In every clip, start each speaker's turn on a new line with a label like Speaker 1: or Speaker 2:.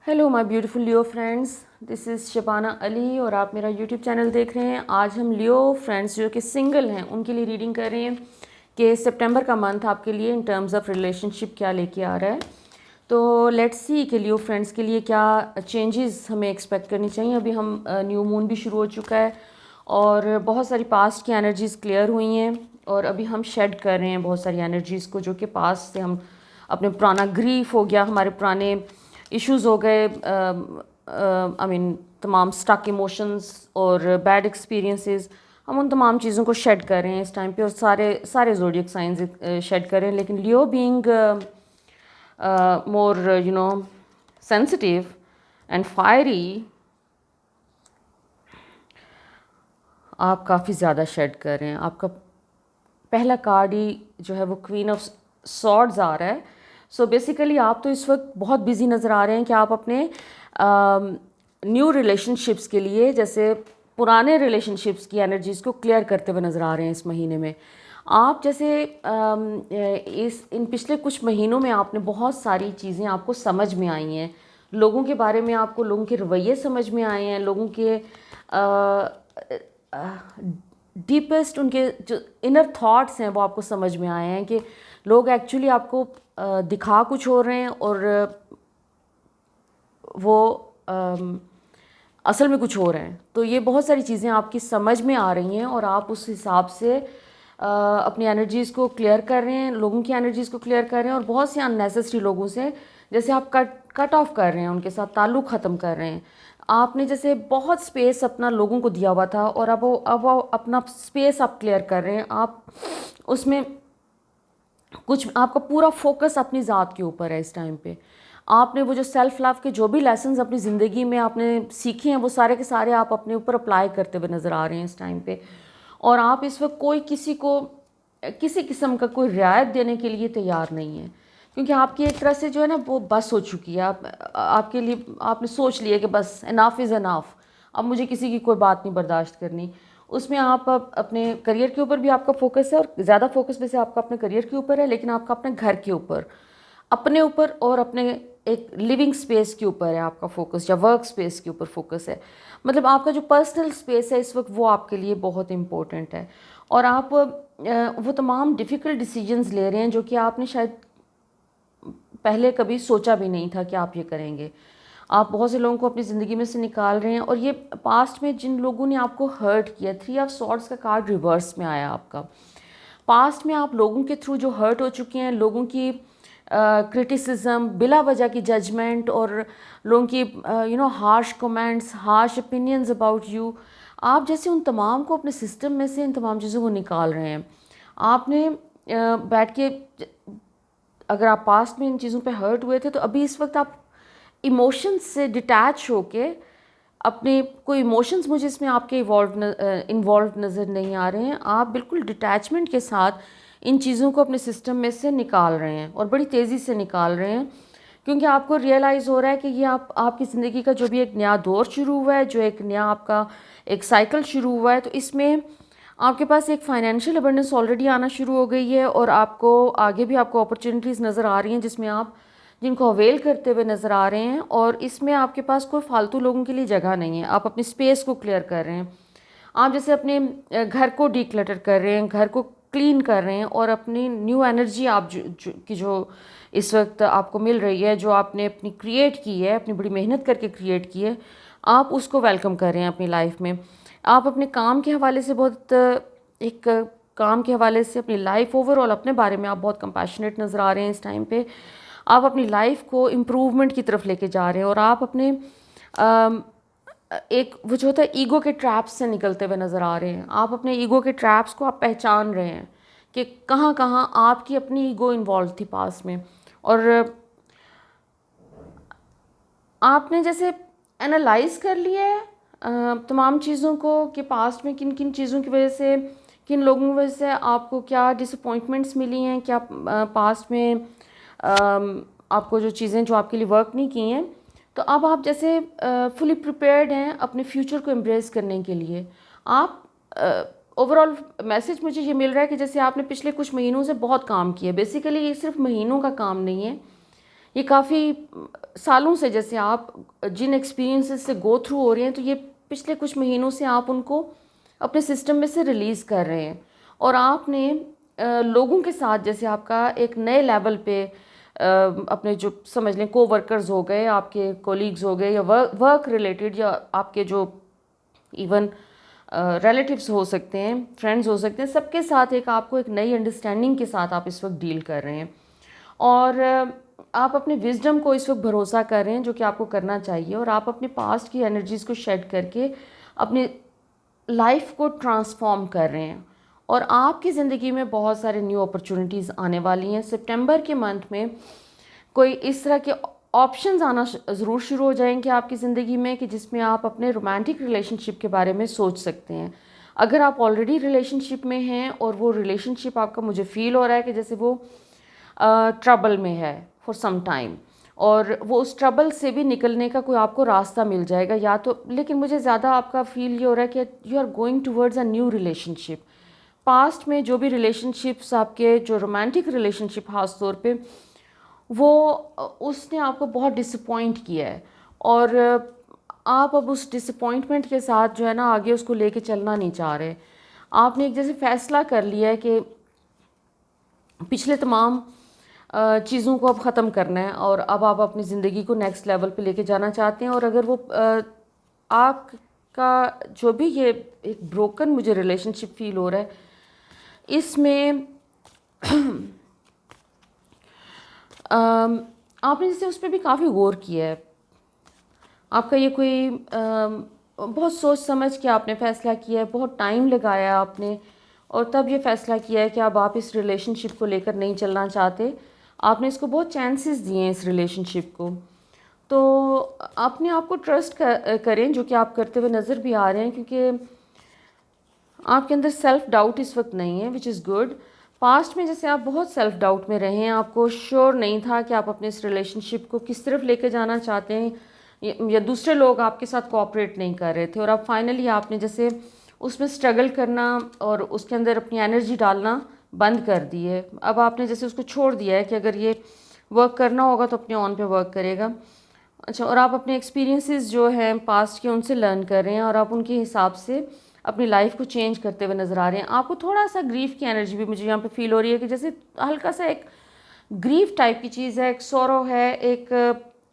Speaker 1: Hello my beautiful love friends, this is Shabana Ali اور آپ میرا یوٹیوب چینل دیکھ رہے ہیں۔ آج ہم لیو فرینڈس جو کہ سنگل ہیں ان کے لیے ریڈنگ کر رہے ہیں کہ سپٹمبر کا منتھ آپ کے لیے ان ٹرمز آف ریلیشن شپ کیا لے کے آ رہا ہے۔ تو لیٹس سی کہ لیو فرینڈس کے لیے کیا چینجز ہمیں ایکسپیکٹ کرنی چاہیے۔ ابھی ہم نیو مون بھی شروع ہو چکا ہے اور بہت ساری پاسٹ کی انرجیز کلیئر ہوئی ہیں اور ابھی ہم شیڈ کر رہے ہیں بہت ساری انرجیز کو جو کہ پاسٹ سے ہم اپنے پرانا گریف ہو گیا، ہمارے پرانے ایشوز ہو گئے، تمام اسٹک ایموشنز اور بیڈ ایکسپیرینسز، ہم ان تمام چیزوں کو شیڈ کر رہے ہیں اس ٹائم پہ، اور سارے زوڈیک سائنز شیڈ کر رہے ہیں۔ لیکن love being more sensitive and fiery, آپ کافی زیادہ شیڈ کر رہے ہیں۔ آپ کا پہلا کارڈ ہی جو ہے وہ کوئین آف سورڈز آ رہا ہے۔ سو بیسیکلی آپ تو اس وقت بہت بزی نظر آ رہے ہیں کہ آپ اپنے نیو ریلیشن شپس کے لیے، جیسے پرانے ریلیشن شپس کی انرجیز کو کلیئر کرتے ہوئے نظر آ رہے ہیں اس مہینے میں۔ آپ جیسے ان پچھلے کچھ مہینوں میں آپ نے بہت ساری چیزیں آپ کو سمجھ میں آئی ہیں، لوگوں کے بارے میں آپ کو لوگوں کے رویے سمجھ میں آئے ہیں، لوگوں کے ڈیپسٹ ان کے جو انر تھاٹس ہیں وہ آپ کو سمجھ میں آئے ہیں کہ لوگ ایکچولی آپ کو دکھا کچھ ہو رہے ہیں اور وہ اصل میں کچھ ہو رہے ہیں۔ تو یہ بہت ساری چیزیں آپ کی سمجھ میں آ رہی ہیں اور آپ اس حساب سے اپنی انرجیز کو کلیئر کر رہے ہیں، لوگوں کی انرجیز کو کلیئر کر رہے ہیں، اور بہت سی اننیسسری لوگوں سے جیسے آپ کٹ آف کر رہے ہیں، ان کے ساتھ تعلق ختم کر رہے ہیں۔ آپ نے جیسے بہت سپیس اپنا لوگوں کو دیا ہوا تھا اور اب وہ اپنا سپیس آپ کلیئر کر رہے ہیں۔ آپ اس میں کچھ، آپ کا پورا فوکس اپنی ذات کے اوپر ہے اس ٹائم پہ۔ آپ نے وہ جو سیلف لو کے جو بھی لیسنز اپنی زندگی میں آپ نے سیکھے ہیں وہ سارے کے سارے آپ اپنے اوپر اپلائی کرتے ہوئے نظر آ رہے ہیں اس ٹائم پہ، اور آپ اس وقت کسی کو کسی قسم کا کوئی رعایت دینے کے لیے تیار نہیں ہے، کیونکہ آپ کی ایک طرح سے جو ہے نا وہ بس ہو چکی ہے۔ آپ کے لیے آپ نے سوچ لیا کہ بس اناف از اناف، اب مجھے کسی کی کوئی بات نہیں برداشت کرنی۔ اس میں آپ اپنے کریئر کے اوپر بھی آپ کا فوکس ہے، اور زیادہ فوکس ویسے آپ کا اپنے کریئر کے اوپر ہے، لیکن آپ کا اپنے گھر کے اوپر، اپنے اوپر اور اپنے ایک لیونگ سپیس کے اوپر ہے آپ کا فوکس، یا ورک سپیس کے اوپر فوکس ہے۔ مطلب آپ کا جو پرسنل سپیس ہے اس وقت وہ آپ کے لیے بہت امپورٹنٹ ہے، اور آپ وہ تمام ڈیفیکلٹ ڈیسیجنز لے رہے ہیں جو کہ آپ نے شاید پہلے کبھی سوچا بھی نہیں تھا کہ آپ یہ کریں گے۔ آپ بہت سے لوگوں کو اپنی زندگی میں سے نکال رہے ہیں، اور یہ پاسٹ میں جن لوگوں نے آپ کو ہرٹ کیا، 3 آف سورڈز کا کارڈ ریورس میں آیا آپ کا۔ پاسٹ میں آپ لوگوں کے تھرو جو ہرٹ ہو چکے ہیں، لوگوں کی کرٹیسزم، بلا وجہ کی ججمنٹ، اور لوگوں کی harsh comments, harsh opinions about you, آپ جیسے ان تمام کو اپنے سسٹم میں سے ان تمام چیزوں کو نکال رہے ہیں۔ آپ نے بیٹھ کے، اگر آپ پاسٹ میں ان چیزوں پہ ہرٹ ہوئے تھے تو ابھی اس وقت آپ ایموشنز سے ڈیٹیچ ہو کے اپنے، کوئی ایموشنز مجھے اس میں آپ کے انوالوڈ نظر نہیں آ رہے ہیں، آپ بالکل ڈیٹیچمنٹ کے ساتھ ان چیزوں کو اپنے سسٹم میں سے نکال رہے ہیں، اور بڑی تیزی سے نکال رہے ہیں، کیونکہ آپ کو ریئلائز ہو رہا ہے کہ یہ آپ کی زندگی کا جو بھی ایک نیا دور شروع ہوا ہے، جو ایک نیا آپ کا ایک سائیکل شروع ہوا ہے، تو اس میں آپ کے پاس ایک فائنینشیل ابنڈنس آلریڈی آنا شروع ہو گئی ہے، اور آپ کو آگے بھی آپ کو اپرچونیٹیز نظر آ رہی ہیں جس میں آپ جن کو اویل کرتے ہوئے نظر آ رہے ہیں، اور اس میں آپ کے پاس کوئی فالتو لوگوں کے لیے جگہ نہیں ہے۔ آپ اپنی سپیس کو کلیئر کر رہے ہیں، آپ جیسے اپنے گھر کو ڈی کلٹر کر رہے ہیں، گھر کو کلین کر رہے ہیں، اور اپنی نیو انرجی آپ جو اس وقت آپ کو مل رہی ہے، جو آپ نے اپنی کریٹ کی ہے، اپنی بڑی محنت کر کے کریٹ کی ہے، آپ اس کو ویلکم کر رہے ہیں اپنی لائف میں۔ آپ اپنے کام کے حوالے سے بہت ایک کام کے حوالے سے اپنی لائف اوور آل اپنے بارے میں آپ بہت کمپیشنیٹ نظر آ رہے ہیں اس ٹائم پہ۔ آپ اپنی لائف کو امپروومنٹ کی طرف لے کے جا رہے ہیں، اور آپ اپنے ایک وہ جو ہوتا ہے ایگو کے ٹریپس سے نکلتے ہوئے نظر آ رہے ہیں۔ آپ اپنے ایگو کے ٹریپس کو آپ پہچان رہے ہیں کہ کہاں کہاں آپ کی اپنی ایگو انوالو تھی پاس میں، اور آپ نے جیسے انالائز کر لیا ہے تمام چیزوں کو کہ پاسٹ میں کن کن چیزوں کی وجہ سے، کن لوگوں کی وجہ سے آپ کو کیا ڈس اپوائنٹمنٹس ملی ہیں، کیا پاسٹ میں آپ کو جو چیزیں جو آپ کے لیے ورک نہیں کی ہیں، تو اب آپ جیسے فلی پریپیئرڈ ہیں اپنے فیوچر کو امبریس کرنے کے لیے۔ آپ اوور آل میسج مجھے یہ مل رہا ہے کہ جیسے آپ نے پچھلے کچھ مہینوں سے بہت کام کیا ہے۔ بیسیکلی یہ صرف مہینوں کا کام نہیں ہے، یہ کافی سالوں سے جیسے آپ جن ایکسپیرینسز سے گو تھرو ہو رہے ہیں، تو یہ پچھلے کچھ مہینوں سے آپ ان کو اپنے سسٹم میں سے ریلیز کر رہے ہیں، اور آپ نے لوگوں کے ساتھ جیسے آپ کا ایک نئے لیول پہ اپنے جو سمجھ لیں کو ورکرز ہو گئے، آپ کے کولیگز ہو گئے، یا ورک ریلیٹڈ، یا آپ کے جو ایون ریلیٹیوس ہو سکتے ہیں، فرینڈز ہو سکتے ہیں، سب کے ساتھ ایک آپ کو ایک نئی انڈرسٹینڈنگ کے ساتھ آپ اس وقت ڈیل کر رہے ہیں، اور آپ اپنے وزڈم کو اس وقت بھروسہ کر رہے ہیں جو کہ آپ کو کرنا چاہیے، اور آپ اپنے پاسٹ کی انرجیز کو شیڈ کر کے اپنی لائف کو ٹرانسفارم کر رہے ہیں، اور آپ کی زندگی میں بہت سارے نیو اپرچونیٹیز آنے والی ہیں۔ سپٹمبر کے منتھ میں کوئی اس طرح کے آپشنز آنا ضرور شروع ہو جائیں گے آپ کی زندگی میں، کہ جس میں آپ اپنے رومانٹک ریلیشن شپ کے بارے میں سوچ سکتے ہیں۔ اگر آپ آلریڈی ریلیشن شپ میں ہیں اور وہ ریلیشن شپ آپ کا مجھے فیل ہو رہا ہے کہ جیسے وہ ٹربل میں ہے فار سم ٹائم، اور وہ اس ٹربل سے بھی نکلنے کا کوئی آپ کو راستہ مل جائے گا یا تو، لیکن مجھے زیادہ آپ کا فیل یہ ہو رہا ہے کہ you are going towards a new relationship. Past میں جو بھی ریلیشن شپس آپ کے، جو رومانٹک ریلیشن شپ خاص طور پہ، وہ اس نے آپ کو بہت ڈسپوائنٹ کیا ہے، اور آپ اب اس ڈسپوائنٹمنٹ کے ساتھ جو ہے نا آگے اس کو لے کے چلنا نہیں چاہ رہے۔ آپ نے ایک جیسے فیصلہ کر لیا ہے کہ پچھلے تمام چیزوں کو اب ختم کرنا ہے، اور اب آپ اپنی زندگی کو نیکسٹ لیول پہ لے کے جانا چاہتے ہیں، اور اگر وہ آپ کا جو بھی یہ ایک بروکن مجھے ریلیشن شپ فیل ہو رہا ہے، اس میں آپ نے جیسے اس پہ بھی کافی غور کیا ہے، آپ کا یہ کوئی بہت سوچ سمجھ کے آپ نے فیصلہ کیا ہے، بہت ٹائم لگایا آپ نے، اور تب یہ فیصلہ کیا ہے کہ اب آپ اس ریلیشن شپ کو لے کر نہیں چلنا چاہتے۔ آپ نے اس کو بہت چانسز دیے ہیں اس ریلیشن شپ کو، تو اپنے آپ کو ٹرسٹ کریں، جو کہ آپ کرتے ہوئے نظر بھی آ رہے ہیں، کیونکہ آپ کے اندر سیلف ڈاؤٹ اس وقت نہیں ہے، وچ از گڈ۔ پاسٹ میں جیسے آپ بہت سیلف ڈاؤٹ میں رہے ہیں، آپ کو شیور نہیں تھا کہ آپ اپنے اس ریلیشن شپ کو کس طرف لے کے جانا چاہتے ہیں، یا دوسرے لوگ آپ کے ساتھ کوآپریٹ نہیں کر رہے تھے، اور اب فائنلی آپ نے جیسے اس میں اسٹرگل کرنا اور اس کے اندر اپنی انرجی ڈالنا بند کر دی ہے۔ اب آپ نے جیسے اس کو چھوڑ دیا ہے کہ اگر یہ ورک کرنا ہوگا تو اپنے آن پہ ورک کرے گا۔ اچھا، اور آپ اپنے ایکسپیرینسز جو ہیں پاسٹ کے ان سے لرن کر رہے ہیں، اور آپ ان کے حساب سے اپنی لائف کو چینج کرتے ہوئے نظر آ رہے ہیں۔ آپ کو تھوڑا سا گریف کی انرجی بھی مجھے یہاں پہ فیل ہو رہی ہے، کہ جیسے ہلکا سا ایک گریف ٹائپ کی چیز ہے، ایک سورو ہے، ایک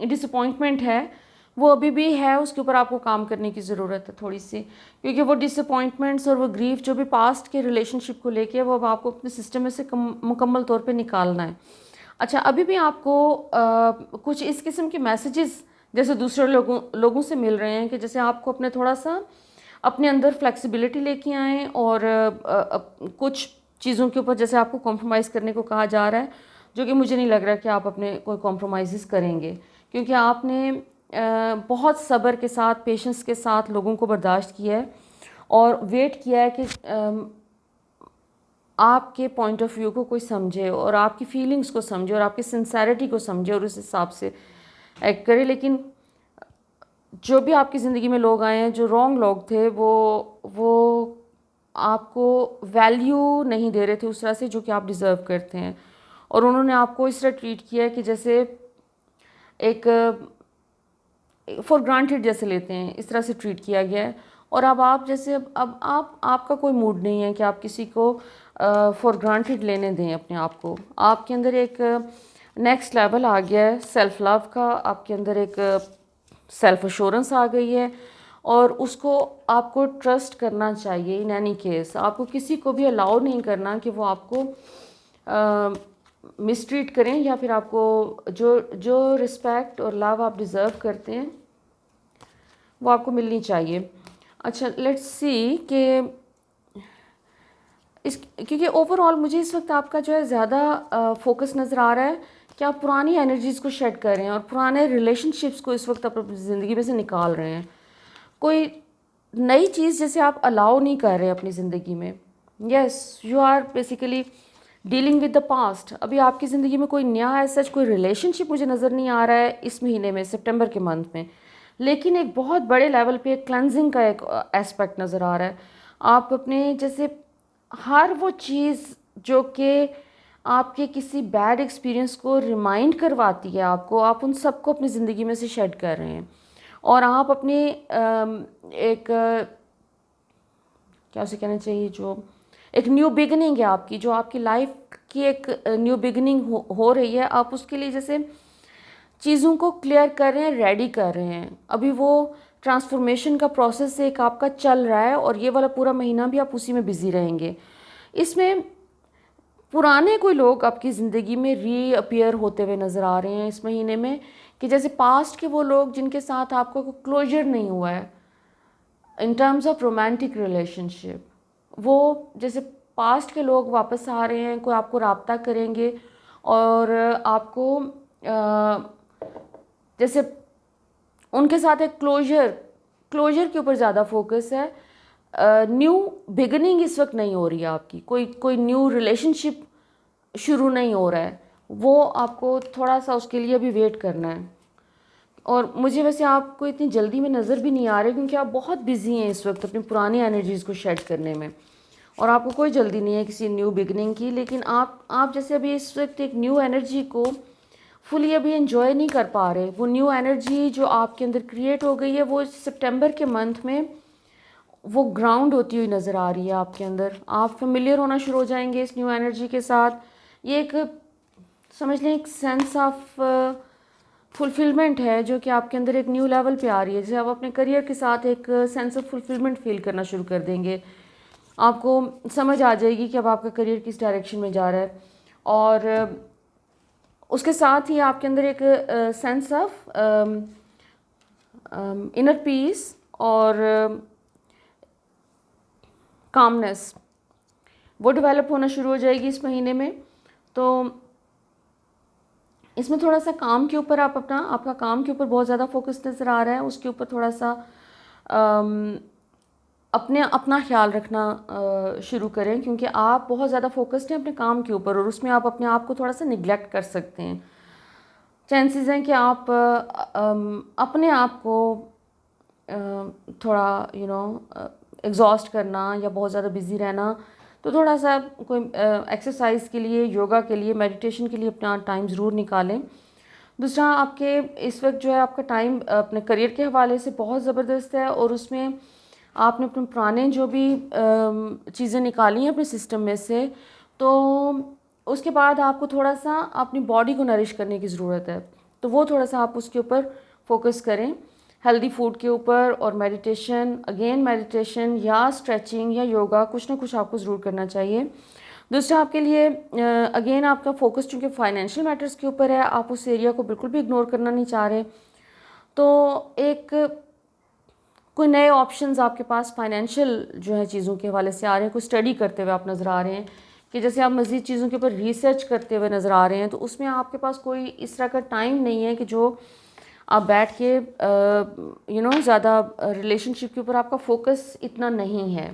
Speaker 1: ڈس اپوائنٹمنٹ ہے، وہ ابھی بھی ہے، اس کے اوپر آپ کو کام کرنے کی ضرورت ہے تھوڑی سی، کیونکہ وہ ڈس اپوائنٹمنٹس اور وہ گریف جو بھی پاسٹ کے ریلیشن شپ کو لے کے، وہ اب آپ کو اپنے سسٹم میں سے مکمل طور پہ نکالنا ہے۔ اچھا، ابھی بھی آپ کو کچھ اس قسم کے میسیجز جیسے دوسرے لوگوں سے مل رہے ہیں، کہ جیسے آپ کو اپنے تھوڑا سا اپنے اندر فلیکسیبلٹی لے کے آئیں، اور کچھ چیزوں کے اوپر جیسے آپ کو کمپرومائز کرنے کو کہا جا رہا ہے، جو کہ مجھے نہیں لگ رہا کہ آپ اپنے کوئی کمپرومائزز کریں گے، کیونکہ آپ نے بہت صبر کے ساتھ، پیشنس کے ساتھ لوگوں کو برداشت کیا ہے، اور ویٹ کیا ہے کہ آپ کے پوائنٹ آف ویو کو کوئی سمجھے، اور آپ کی فیلنگز کو سمجھے، اور آپ کی سنسیرٹی کو سمجھے، اور اس حساب سے ایکٹ کرے۔ لیکن جو بھی آپ کی زندگی میں لوگ آئے ہیں، جو رانگ لوگ تھے، وہ آپ کو ویلیو نہیں دے رہے تھے اس طرح سے جو کہ آپ ڈیزرو کرتے ہیں، اور انہوں نے آپ کو اس طرح ٹریٹ کیا ہے کہ جیسے ایک فار گرانٹیڈ جیسے لیتے ہیں، اس طرح سے ٹریٹ کیا گیا ہے، اور اب آپ جیسے اب آپ کا کوئی موڈ نہیں ہے کہ آپ کسی کو فار گرانٹیڈ لینے دیں اپنے آپ کو۔ آپ کے اندر ایک نیکسٹ لیول آ گیا ہے سیلف لو کا، آپ کے اندر ایک سیلف ایشورنس آ گئی ہے، اور اس کو آپ کو ٹرسٹ کرنا چاہیے۔ ان اینی کیس آپ کو کسی کو بھی الاؤ نہیں کرنا کہ وہ آپ کو مسٹریٹ کریں، یا پھر آپ کو جو رسپیکٹ اور لو آپ ڈیزرو کرتے ہیں وہ آپ کو ملنی چاہیے۔ اچھا، لیٹس سی کہ کیونکہ اوور آل مجھے اس وقت آپ کا جو ہے زیادہ فوکس نظر آ رہا ہے کہ آپ پرانی انرجیز کو شیڈ کر رہے ہیں، اور پرانے ریلیشن شپس کو اس وقت آپ اپنی زندگی میں سے نکال رہے ہیں۔ کوئی نئی چیز جیسے آپ الاؤ نہیں کر رہے اپنی زندگی میں۔ Yes, you are basically dealing with the past. ابھی آپ کی زندگی میں کوئی نیا ہے سچ کوئی ریلیشن شپ مجھے نظر نہیں آ رہا ہے اس مہینے میں، سپٹمبر کے منتھ میں، لیکن ایک بہت بڑے لیول پہ ایک کلینزنگ کا ایک ایسپیکٹ نظر آ رہا ہے۔ آپ اپنے جیسے ہر وہ چیز جو کہ آپ کے کسی بیڈ ایکسپیرئنس کو ریمائنڈ کرواتی ہے آپ کو، آپ ان سب کو اپنی زندگی میں سے شیڈ کر رہے ہیں، اور آپ اپنے ایک کیا اسے کہنا چاہیے، جو ایک نیو بگننگ ہے آپ کی، جو آپ کی لائف کی ایک نیو بگننگ ہو رہی ہے، آپ اس کے لیے جیسے چیزوں کو کلیئر کر رہے ہیں، ریڈی کر رہے ہیں. ابھی وہ ٹرانسفارمیشن کا پروسیس ایک آپ کا چل رہا ہے، اور یہ والا پورا مہینہ بھی آپ اسی میں بزی رہیں گے. اس میں پرانے کوئی لوگ آپ کی زندگی میں ری اپیئر ہوتے ہوئے نظر آ رہے ہیں اس مہینے میں، کہ جیسے پاسٹ کے وہ لوگ جن کے ساتھ آپ کو کوئی کلوجر نہیں ہوا ہے in terms of romantic relationship, وہ جیسے پاسٹ کے لوگ واپس آ رہے ہیں، کوئی آپ کو رابطہ کریں گے، اور آپ کو جیسے ان کے ساتھ ایک کلوجر کے اوپر زیادہ فوکس ہے. نیو بگننگ اس وقت نہیں ہو رہی ہے آپ کی، کوئی نیو ریلیشن شپ شروع نہیں ہو رہا ہے، وہ آپ کو تھوڑا سا اس کے لیے ابھی ویٹ کرنا ہے. اور مجھے ویسے آپ کو اتنی جلدی میں نظر بھی نہیں آ رہے، کیونکہ آپ بہت بزی ہیں اس وقت اپنی پرانی انرجیز کو شیڈ کرنے میں، اور آپ کو کوئی جلدی نہیں ہے کسی نیو بگننگ کی. لیکن آپ جیسے ابھی اس وقت ایک نیو انرجی کو فلی ابھی انجوائے نہیں کر پا رہے. وہ نیو انرجی جو آپ کے اندر کریٹ ہو گئی ہے، وہ سپٹمبر کے منتھ میں وہ گراؤنڈ ہوتی ہوئی نظر آ رہی ہے آپ کے اندر. آپ فیملیئر ہونا شروع ہو جائیں گے اس نیو انرجی کے ساتھ. یہ ایک سمجھ لیں ایک سینس آف فلفلمنٹ ہے جو کہ آپ کے اندر ایک نیو لیول پہ آ رہی ہے، جسے آپ اپنے کریئر کے ساتھ ایک سینس آف فلفلمنٹ فیل کرنا شروع کر دیں گے. آپ کو سمجھ آ جائے گی کہ اب آپ کا کریئر کس ڈائریکشن میں جا رہا ہے، اور اس کے ساتھ ہی آپ کے اندر ایک سینس آف انر پیس اور کامنس وہ ڈیولپ ہونا شروع ہو جائے گی اس مہینے میں. تو اس میں تھوڑا سا کام کے اوپر آپ کا کام کے اوپر بہت زیادہ فوکس نظر آ رہا ہے، اس کے اوپر تھوڑا سا اپنا خیال رکھنا شروع کریں، کیونکہ آپ بہت زیادہ فوکسڈ ہیں اپنے کام کے اوپر، اور اس میں آپ اپنے آپ کو تھوڑا سا نگلیکٹ کر سکتے ہیں. چانسز ہیں کہ آپ اپنے آپ کو تھوڑا ایگزاسٹ کرنا یا بہت زیادہ بزی رہنا، تو تھوڑا سا کوئی ایکسرسائز کے لیے، یوگا کے لیے، میڈیٹیشن کے لیے اپنا ٹائم ضرور نکالیں. دوسرا، آپ کے اس وقت جو ہے آپ کا ٹائم اپنے کریئر کے حوالے سے بہت زبردست ہے، اور اس میں آپ نے اپنے پرانے جو بھی چیزیں نکالی ہیں اپنے سسٹم میں سے، تو اس کے بعد آپ کو تھوڑا سا اپنی باڈی کو نرش کرنے کی ضرورت ہے. تو وہ تھوڑا سا آپ اس کے اوپر فوکس کریں، ہیلدی فوڈ کے اوپر، اور میڈیٹیشن یا اسٹریچنگ یا یوگا، کچھ نہ کچھ آپ کو ضرور کرنا چاہیے. دوسرا، آپ کے لیے اگین آپ کا فوکس چونکہ فائنینشیل میٹرز کے اوپر ہے، آپ اس ایریا کو بالکل بھی اگنور کرنا نہیں چاہ رہے. تو کوئی نئے آپشنز آپ کے پاس فائنینشیل جو ہے چیزوں کے حوالے سے آ رہے ہیں، کوئی اسٹڈی کرتے ہوئے آپ نظر آ رہے ہیں، کہ جیسے آپ مزید چیزوں کے اوپر ریسرچ کرتے ہوئے نظر آ رہے ہیں، تو اس میں آپ کے پاس کوئی اس طرح کا ٹائم نہیں ہے کہ جو آپ بیٹھ کے زیادہ ریلیشن شپ کے اوپر آپ کا فوکس اتنا نہیں ہے.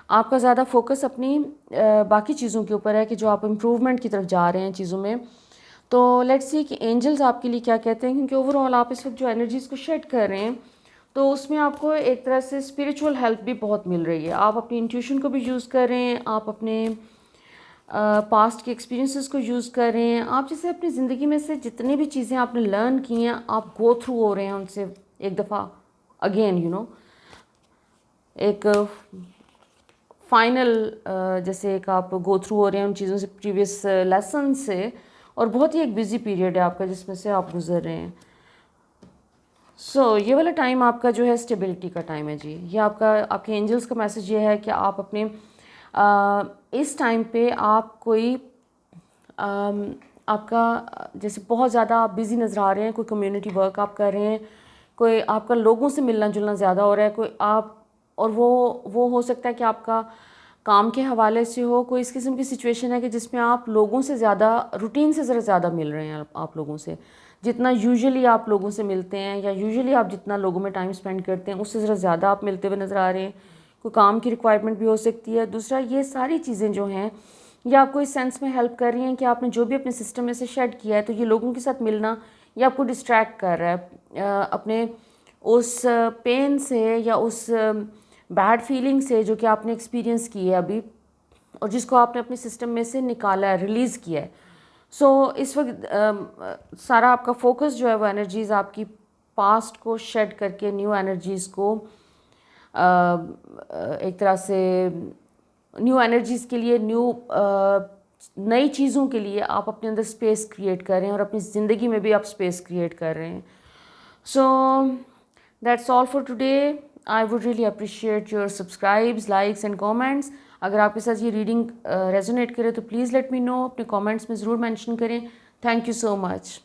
Speaker 1: آپ کا زیادہ فوکس اپنی باقی چیزوں کے اوپر ہے کہ جو آپ امپروومنٹ کی طرف جا رہے ہیں چیزوں میں. تو لیٹس سی کہ اینجلز آپ کے لیے کیا کہتے ہیں، کیونکہ اوور آل آپ اس وقت جو انرجیز کو شیڈ کر رہے ہیں، تو اس میں آپ کو ایک طرح سے اسپریچول ہیلپ بھی بہت مل رہی ہے. آپ اپنی انٹیوشن کو بھی یوز کر رہے ہیں، آپ اپنے پاسٹ کے ایکسپیرینسز کو یوز کر رہے ہیں. آپ جیسے اپنی زندگی میں سے جتنی بھی چیزیں آپ نے لرن کی ہیں، آپ گو تھرو ہو رہے ہیں ان سے ایک دفعہ اگین ایک فائنل جیسے ایک آپ گو تھرو ہو رہے ہیں ان چیزوں سے، پریویس لیسن سے، اور بہت ہی ایک بزی پیریڈ ہے آپ کا جس میں سے آپ گزر رہے ہیں. یہ والا ٹائم آپ کا جو ہے اسٹیبلٹی کا ٹائم ہے جی. یہ آپ کے اینجلس کا میسج یہ ہے کہ آپ اپنے اس ٹائم پہ آپ کوئی آپ کا جیسے بہت زیادہ آپ بزی نظر آ رہے ہیں، کوئی کمیونٹی ورک آپ کر رہے ہیں، کوئی آپ کا لوگوں سے ملنا جلنا زیادہ ہو رہا ہے، کوئی آپ، اور وہ ہو سکتا ہے کہ آپ کا کام کے حوالے سے ہو، کوئی اس قسم کی سچویشن ہے کہ جس میں آپ لوگوں سے زیادہ روٹین سے ذرا زیادہ مل رہے ہیں. آپ لوگوں سے جتنا یوزلی آپ لوگوں سے ملتے ہیں، یا یوزلی آپ جتنا لوگوں میں ٹائم اسپینڈ کرتے ہیں، اس سے ذرا زیادہ آپ ملتے ہوئے نظر آ رہے ہیں. کوئی کام کی ریکوائرمنٹ بھی ہو سکتی ہے. دوسرا، یہ ساری چیزیں جو ہیں یہ آپ کو اس سینس میں ہیلپ کر رہی ہیں کہ آپ نے جو بھی اپنے سسٹم میں سے شیڈ کیا ہے، تو یہ لوگوں کے ساتھ ملنا یہ آپ کو ڈسٹریکٹ کر رہا ہے اپنے اس پین سے یا اس بیڈ فیلنگ سے جو کہ آپ نے ایکسپیرینس کی ہے ابھی. اور جس کو آپ نے اپنے سسٹم میں سے نکالا ہے، ریلیز کیا ہے. سو اس وقت سارا آپ کا فوکس جو ہے وہ انرجیز آپ کی پاسٹ کو شیڈ کر کے نیو انرجیز کو ایک طرح سے نیو انرجیز کے لیے، نئی چیزوں کے لیے آپ اپنے اندر اسپیس کریٹ کر رہے ہیں، اور اپنی زندگی میں بھی آپ اسپیس کریٹ کر رہے ہیں. So that's all for today. I would really appreciate your subscribes, likes and comments. اگر آپ کے ساتھ یہ ریڈنگ ریزونیٹ کرے تو پلیز لیٹ می نو، اپنے کامنٹس میں ضرور مینشن کریں. Thank you so much.